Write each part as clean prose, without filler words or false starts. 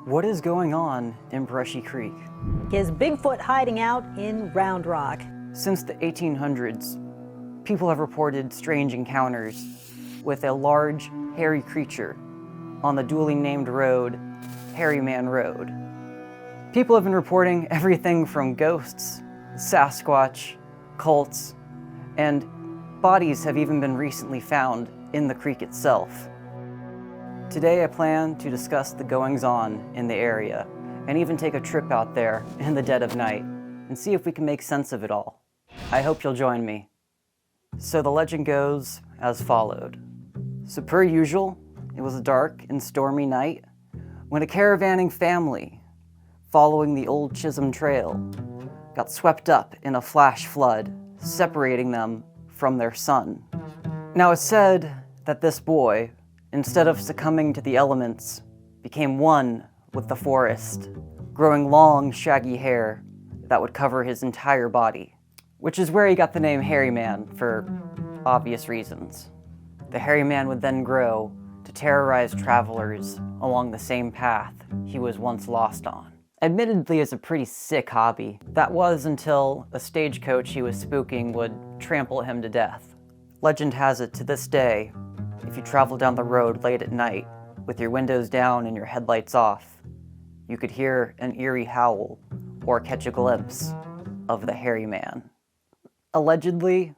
What is going on in Brushy Creek? Is Bigfoot hiding out in Round Rock? Since the 1800s, people have reported strange encounters with a large, hairy creature on the duly named road, Hairy Man Road. People have been reporting everything from ghosts, Sasquatch, cults, and bodies have even been recently found in the creek itself. Today I plan to discuss the goings-on in the area and even take a trip out there in the dead of night and see if we can make sense of it all. I hope you'll join me. So the legend goes as followed. So per usual, it was a dark and stormy night when a caravanning family following the old Chisholm Trail got swept up in a flash flood, separating them from their son. Now it's said that this boy, instead of succumbing to the elements, became one with the forest, growing long, shaggy hair that would cover his entire body, which is where he got the name Hairy Man for obvious reasons. The Hairy Man would then grow to terrorize travelers along the same path he was once lost on. Admittedly, it's a pretty sick hobby. That was until a stagecoach he was spooking would trample him to death. Legend has it to this day, if you travel down the road late at night with your windows down and your headlights off, you could hear an eerie howl or catch a glimpse of the Hairy Man. Allegedly,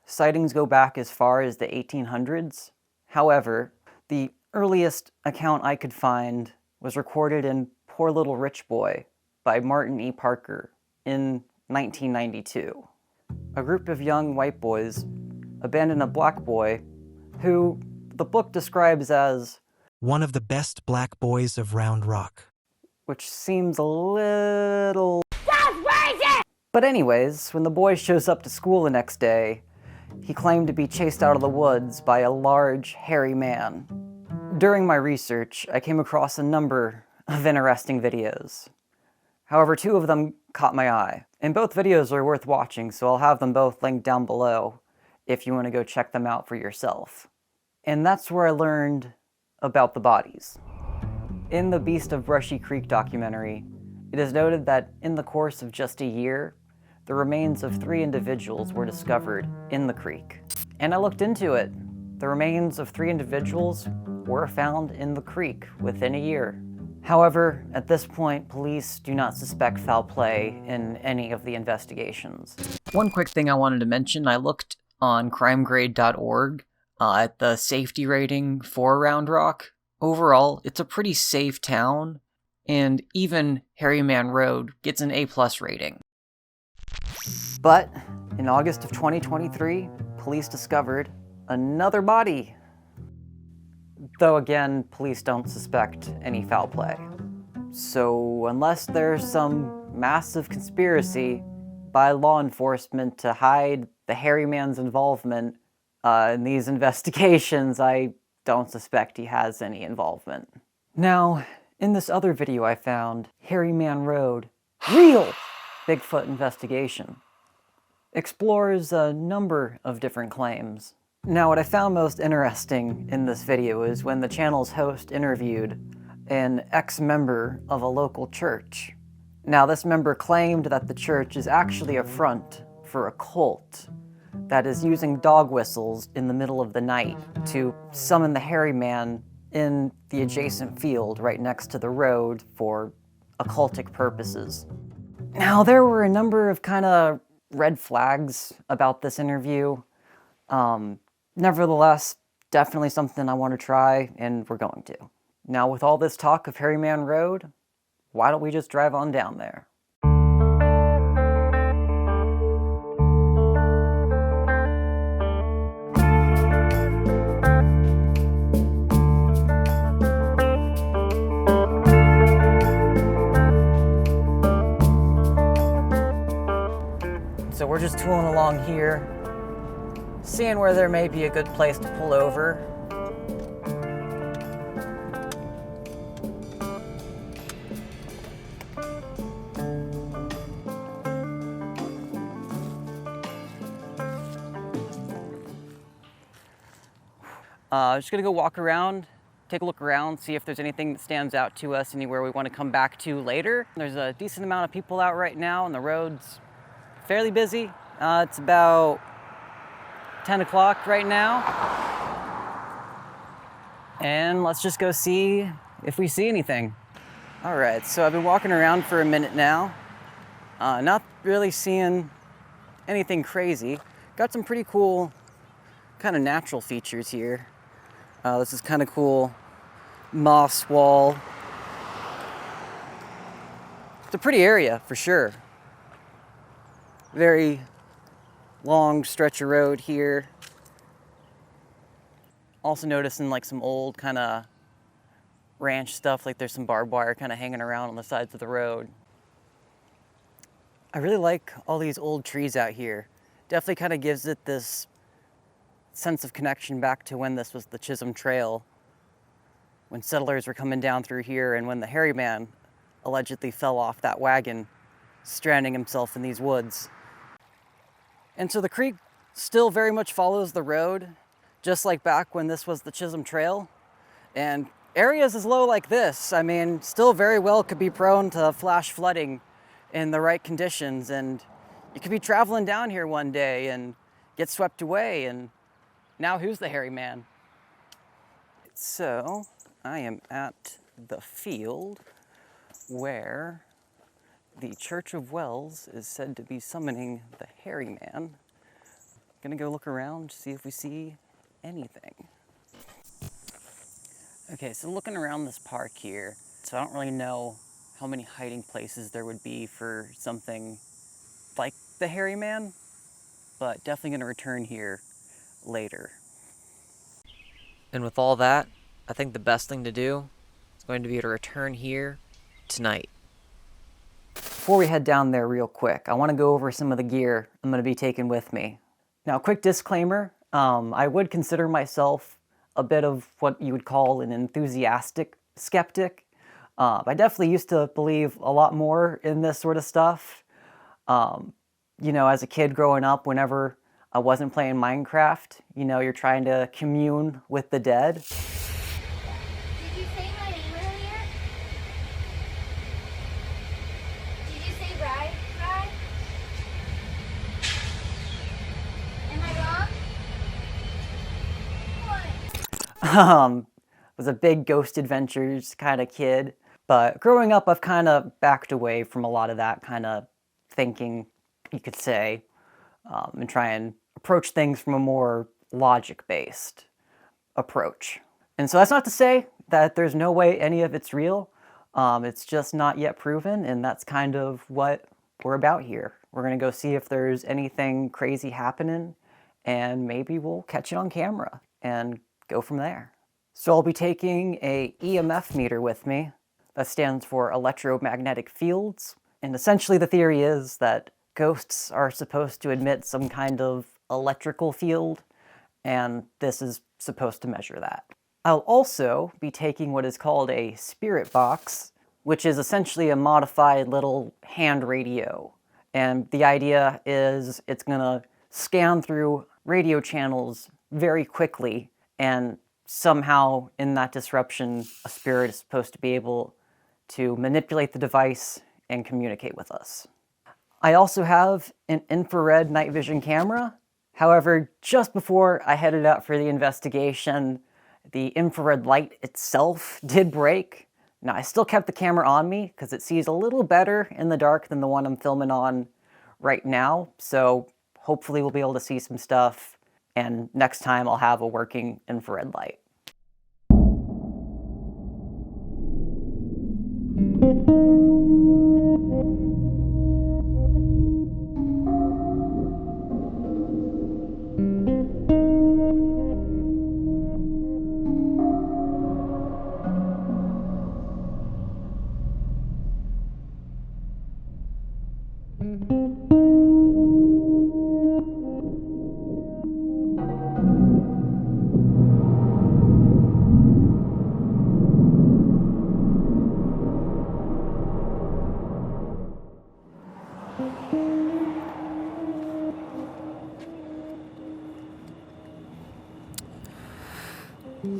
sightings go back as far as the 1800s. However, the earliest account I could find was recorded in Poor Little Rich Boy by Martin E. Parker in 1992. A group of young white boys abandoned a black boy who the book describes as one of the best black boys of Round Rock. Which seems a little... That's racist! But anyways, when the boy shows up to school the next day, he claimed to be chased out of the woods by a large, hairy man. During my research, I came across a number of interesting videos. However, two of them caught my eye, and both videos are worth watching, so I'll have them both linked down below if you want to go check them out for yourself. And that's where I learned about the bodies. In the Beast of Brushy Creek documentary, it is noted that in the course of just a year, the remains of 3 individuals were discovered in the creek. And I looked into it. The remains of 3 individuals were found in the creek within a year. However, at this point, police do not suspect foul play in any of the investigations. One quick thing I wanted to mention, I looked on crimegrade.org at the safety rating for Round Rock. Overall, it's a pretty safe town, and even Hairy Man Road gets an A+ rating. But in August of 2023, police discovered another body. Though again, police don't suspect any foul play. So unless there's some massive conspiracy by law enforcement to hide the Hairy Man's involvement in these investigations, I don't suspect he has any involvement. Now, in this other video I found, Hairy Man Road, real Bigfoot investigation, explores a number of different claims. Now, what I found most interesting in this video is when the channel's host interviewed an ex-member of a local church. Now, this member claimed that the church is actually a front for a cult that is using dog whistles in the middle of the night to summon the Hairy Man in the adjacent field right next to the road for occultic purposes. Now, there were a number of kind of red flags about this interview. Nevertheless, definitely something I want to try, and we're going to. Now, with all this talk of Hairy Man Road, why don't we just drive on down there? So we're just tooling along here, seeing where there may be a good place to pull over. I'm just gonna go walk around, take a look around, see if there's anything that stands out to us, anywhere we want to come back to later. There's a decent amount of people out right now, and the road's fairly busy. It's about 10 o'clock right now. And let's just go see if we see anything. All right, so I've been walking around for a minute now. Not really seeing anything crazy. Got some pretty cool kind of natural features here. This is kind of cool moss wall. It's a pretty area for sure. Very long stretch of road here. Also noticing like some old kind of ranch stuff, like there's some barbed wire kind of hanging around on the sides of the road. I really like all these old trees out here. Definitely kind of gives it this sense of connection back to when this was the Chisholm Trail, when settlers were coming down through here and when the hairy man allegedly fell off that wagon, stranding himself in these woods. And so the creek still very much follows the road, just like back when this was the Chisholm Trail. And areas as low like this, I mean, still very well could be prone to flash flooding in the right conditions. And you could be traveling down here one day and get swept away, and now who's the hairy man? So I am at the field where the Church of Wells is said to be summoning the hairy man. Gonna go look around, see if we see anything. Okay, so looking around this park here, so I don't really know how many hiding places there would be for something like the hairy man, but definitely gonna return here later. And with all that, I think the best thing to do is going to be to return here tonight. Before we head down there real quick, I want to go over some of the gear I'm going to be taking with me. Now, quick disclaimer, I would consider myself a bit of what you would call an enthusiastic skeptic. I definitely used to believe a lot more in this sort of stuff. You know, as a kid growing up, whenever I wasn't playing Minecraft, you know, you're trying to commune with the dead. Did you say my name earlier? Did you say Rye? Rye? Am I wrong? What? Was a big Ghost Adventures kind of kid. But growing up, I've kind of backed away from a lot of that kind of thinking, you could say, and try and approach things from a more logic-based approach. And so that's not to say that there's no way any of it's real. It's just not yet proven, and that's kind of what we're about here. We're going to go see if there's anything crazy happening, and maybe we'll catch it on camera and go from there. So I'll be taking a EMF meter with me. That stands for electromagnetic fields. And essentially the theory is that ghosts are supposed to emit some kind of electrical field, and this is supposed to measure that. I'll also be taking what is called a spirit box, which is essentially a modified little hand radio. And the idea is it's gonna scan through radio channels very quickly, and somehow in that disruption, a spirit is supposed to be able to manipulate the device and communicate with us. I also have an infrared night vision camera. However, just before I headed out for the investigation, the infrared light itself did break. Now, I still kept the camera on me because it sees a little better in the dark than the one I'm filming on right now. So hopefully we'll be able to see some stuff, and next time I'll have a working infrared light.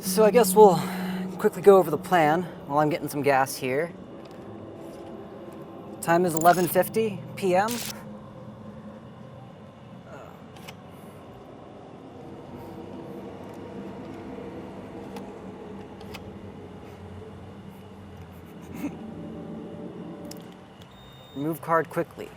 So I guess we'll quickly go over the plan while I'm getting some gas here. Time is 11:50 p.m. Remove card quickly.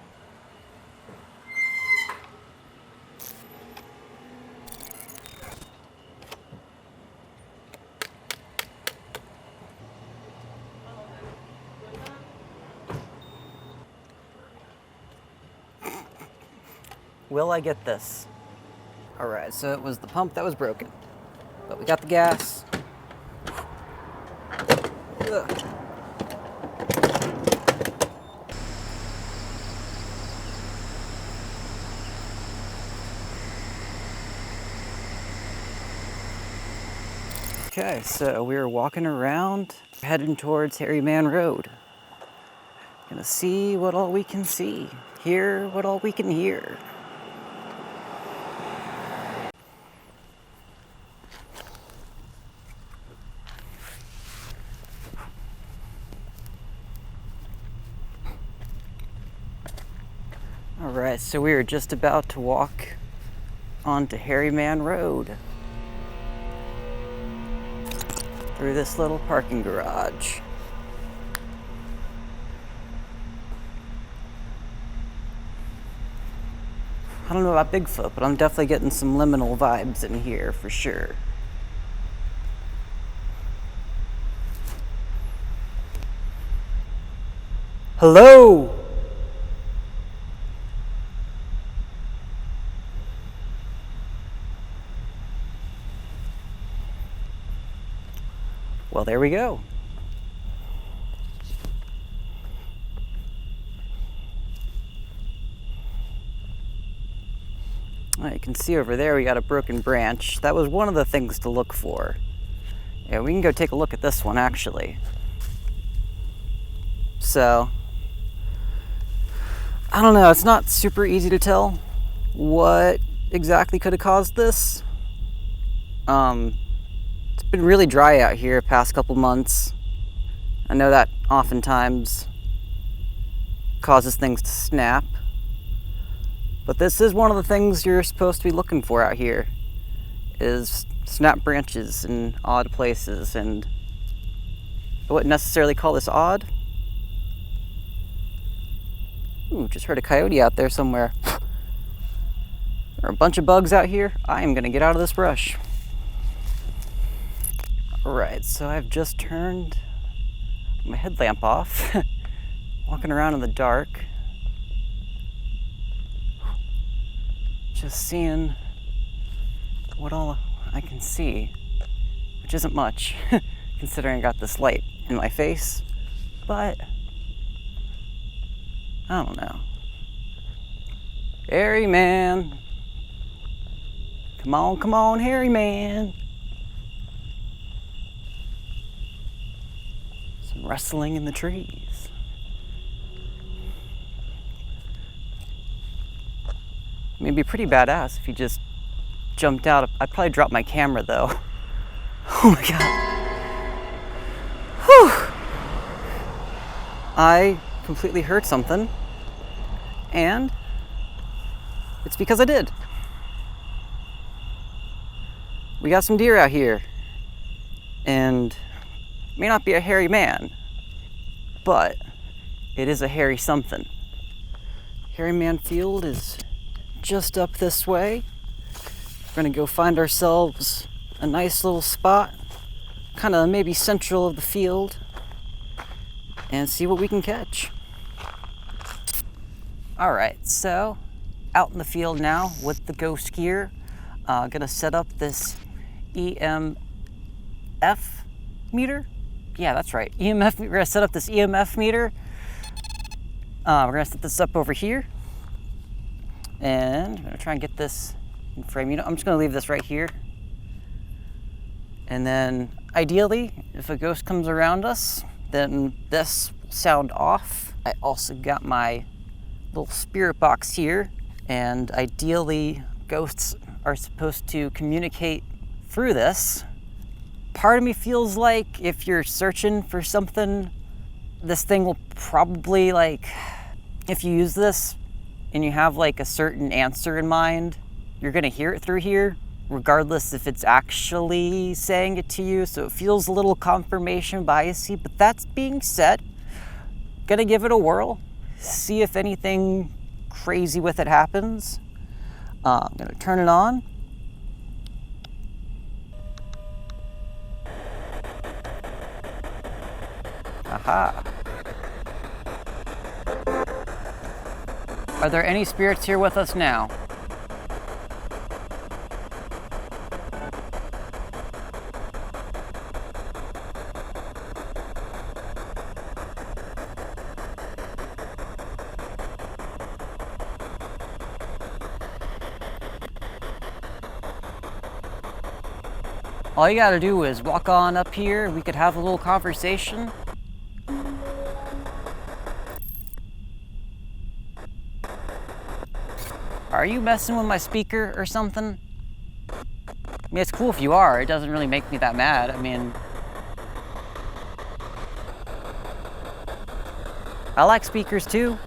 Will I get this? All right, so it was the pump that was broken, but we got the gas. Ugh. Okay, so we're walking around, heading towards Hairy Man Road. Gonna see what all we can see, hear what all we can hear. All right, so we are just about to walk onto Hairy Man Road through this little parking garage. I don't know about Bigfoot, but I'm definitely getting some liminal vibes in here for sure. Hello? Well, there we go. You can see over there we got a broken branch. That was one of the things to look for. Yeah, we can go take a look at this one actually. So, I don't know, it's not super easy to tell what exactly could have caused this. It's been really dry out here past couple months. I know that oftentimes causes things to snap. But this is one of the things you're supposed to be looking for out here, is snap branches in odd places, and I wouldn't necessarily call this odd. Ooh, just heard a coyote out there somewhere. There are a bunch of bugs out here. I am gonna get out of this brush. Alright, so I've just turned my headlamp off, walking around in the dark. Just seeing what all I can see, which isn't much, considering I got this light in my face, but I don't know. Hairy Man. Come on, Hairy Man. Some rustling in the trees. I mean, it'd be pretty badass if he just jumped out. I'd probably drop my camera though. Oh my god. Whew. I completely heard something, and it's because I did. We got some deer out here, and it may not be a hairy man, but it is a hairy something. Hairy Man Field is just up this way. We're gonna go find ourselves a nice little spot, kind of maybe central of the field, and see what we can catch. All right, so out in the field now with the ghost gear. Gonna set up this EMF meter. Yeah, that's right. EMF. We're gonna set up this EMF meter. We're gonna set this up over here. And I'm gonna try and get this in frame. You know, I'm just gonna leave this right here. And then ideally, if a ghost comes around us, then this will sound off. I also got my little spirit box here, and ideally ghosts are supposed to communicate through this, part of me feels like if you're searching for something, this thing will probably, like, if you use this and you have like a certain answer in mind, you're gonna hear it through here, regardless if it's actually saying it to you. So it feels a little confirmation biasy, but that's being said, gonna give it a whirl, see if anything crazy with it happens. I'm gonna turn it on. Aha. Are there any spirits here with us now? All you gotta do is walk on up here. We could have a little conversation. Are you messing with my speaker or something? I mean, it's cool if you are. It doesn't really make me that mad. I mean, I like speakers too.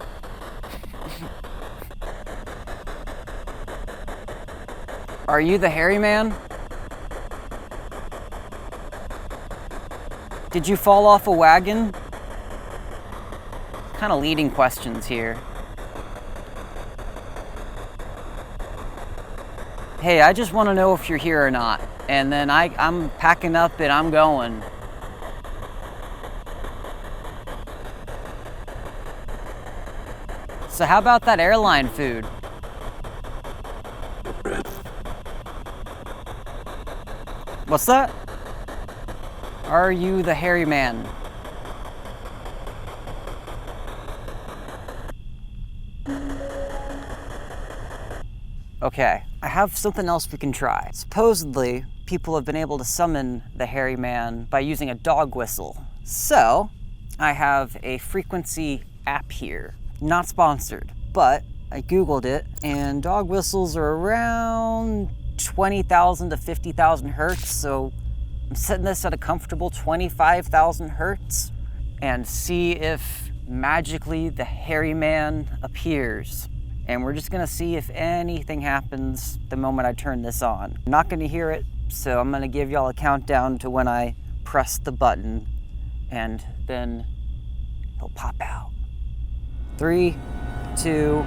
Are you the hairy man? Did you fall off a wagon? Kind of leading questions here. Hey, I just want to know if you're here or not. And then I'm packing up and I'm going. So how about that airline food? What's that? Are you the hairy man? Okay, I have something else we can try. Supposedly, people have been able to summon the hairy man by using a dog whistle. So, I have a frequency app here. Not sponsored, but I Googled it, and dog whistles are around 20,000 to 50,000 hertz, so I'm setting this at a comfortable 25,000 hertz, and see if magically the hairy man appears. And we're just gonna see if anything happens the moment I turn this on. I'm not gonna hear it, so I'm gonna give y'all a countdown to when I press the button, and then he'll pop out. 3, 2,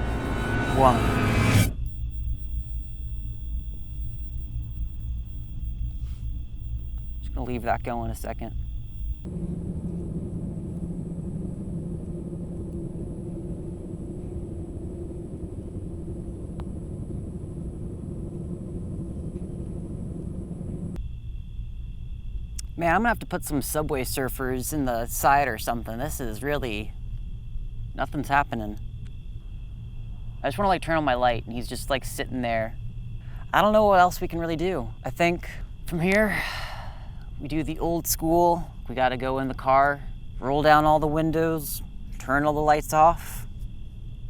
1. Just gonna leave that going a second. Man, I'm gonna have to put some Subway Surfers in the side or something. This is really, nothing's happening. I just wanna like turn on my light and he's just like sitting there. I don't know what else we can really do. I think from here, we do the old school. We gotta go in the car, roll down all the windows, turn all the lights off,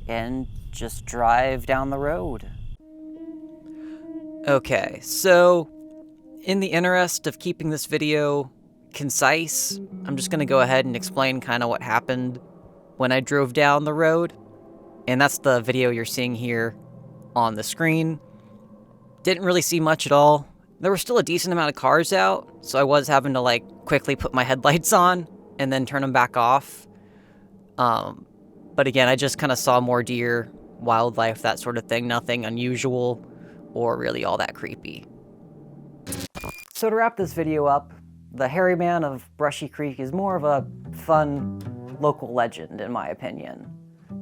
and just drive down the road. Okay, so in the interest of keeping this video concise, I'm just gonna go ahead and explain kind of what happened when I drove down the road. And that's the video you're seeing here on the screen. Didn't really see much at all. There was still a decent amount of cars out, so I was having to like quickly put my headlights on and then turn them back off. But again, I just kind of saw more deer, wildlife, that sort of thing. Nothing unusual or really all that creepy. So to wrap this video up, the hairy man of Brushy Creek is more of a fun local legend, in my opinion.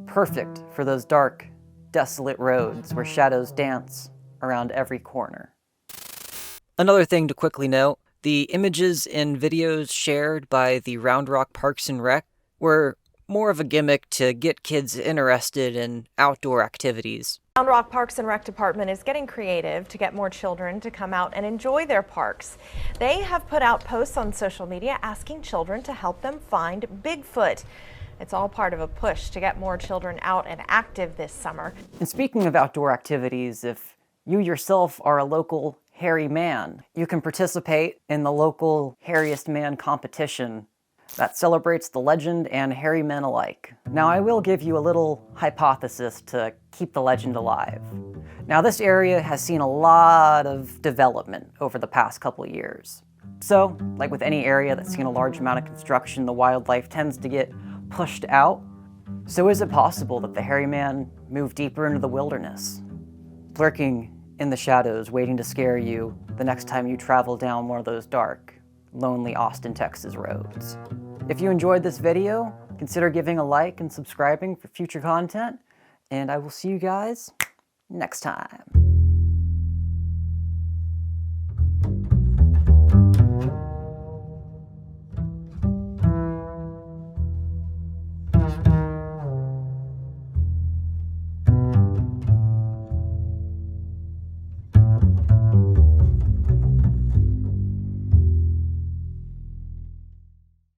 Perfect for those dark, desolate roads where shadows dance around every corner. Another thing to quickly note, the images and videos shared by the Round Rock Parks and Rec were more of a gimmick to get kids interested in outdoor activities. Round Rock Parks and Rec Department is getting creative to get more children to come out and enjoy their parks. They have put out posts on social media asking children to help them find Bigfoot. It's all part of a push to get more children out and active this summer. And speaking of outdoor activities, if you yourself are a local hairy man. You can participate in the local hairiest man competition that celebrates the legend and hairy men alike. Now, I will give you a little hypothesis to keep the legend alive. Now, this area has seen a lot of development over the past couple of years. So, like with any area that's seen a large amount of construction, the wildlife tends to get pushed out. So is it possible that the hairy man moved deeper into the wilderness, lurking in the shadows, waiting to scare you the next time you travel down one of those dark, lonely Austin, Texas roads? If you enjoyed this video, consider giving a like and subscribing for future content, and I will see you guys next time.